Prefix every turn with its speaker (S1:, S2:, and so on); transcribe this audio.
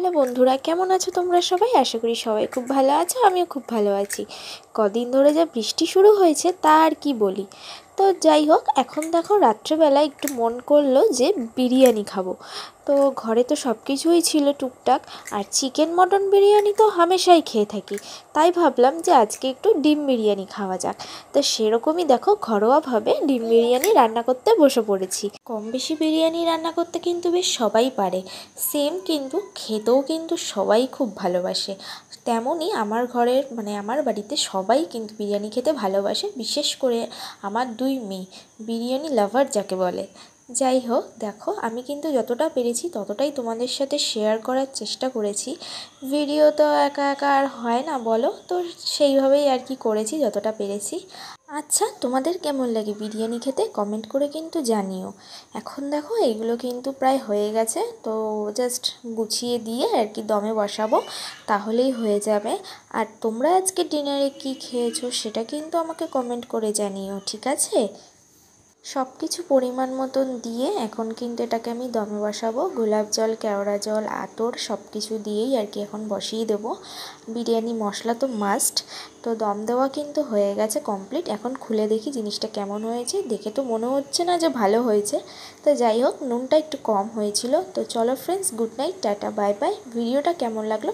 S1: Hello বন্ধুরা, কেমন আছো তোমরা সবাই? আশা করি সবাই খুব ভালো আছো, আমিও খুব ভালো আছি। কদিন ধরে যা বৃষ্টি শুরু হয়েছে তা আর কি বলি। তো যাই হোক, এখন দেখো রাত্রেবেলা একটু মন করলো যে বিরিয়ানি খাবো। তো ঘরে তো সব কিছুই ছিল টুকটাক, আর চিকেন মটন বিরিয়ানি তো হামেশাই খেয়ে থাকি। তাই ভাবলাম যে আজকে একটু ডিম বিরিয়ানি খাওয়া যাক। তো সেরকমই দেখো ঘরোয়াভাবে ডিম বিরিয়ানি রান্না করতে বসে পড়েছি। কম বেশি বিরিয়ানি রান্না করতে কিন্তু বেশ সবাই পারে, সেম কিন্তু খেতেও কিন্তু সবাই খুব ভালোবাসে। তেমনই আমার ঘরের আমার বাড়িতে সবাই কিন্তু বিরিয়ানি খেতে ভালোবাসে, বিশেষ করে আমার দুই মেয়ে বিরিয়ানি লাভার যাকে বলে। যাই হোক, দেখো আমি কিন্তু যতটা পেরেছি ততটাই তোমাদের সাথে শেয়ার করার চেষ্টা করেছি। ভিডিও তো একা একা আর হয় না বলো, তো সেইভাবেই আর কি করেছি যতটা পেরেছি। আচ্ছা, তোমাদের কেমন লাগে বিরিয়ানি খেতে কমেন্ট করে কিন্তু জানিও। এখন দেখো এইগুলো কিন্তু প্রায় হয়ে গেছে, তো জাস্ট গুছিয়ে দিয়ে আর কি দমে বসাবো, তাহলেই হয়ে যাবে। আর তোমরা আজকে ডিনারে কি খেয়েছো সেটা কিন্তু আমাকে কমেন্ট করে জানিও, ঠিক আছে? সব কিছু পরিমাণ মতন দিয়ে এখন কিন্তু এটাকে আমি দমে বসাবো। গোলাপ জল, কেওড়া জল, আতর সব কিছু দিয়েই আর কি এখন বসিয়ে দেবো। বিরিয়ানি মশলা তো মাস্ট। তো দম দেওয়া কিন্তু হয়ে গেছে কমপ্লিট। এখন খুলে দেখি জিনিসটা কেমন হয়েছে। দেখে তো মনে হচ্ছে না যে ভালো হয়েছে। তো যাই হোক, নুনটা একটু কম হয়েছিল। তো চলো friends, good night, tata, bye bye. ভিডিওটা কেমন লাগলো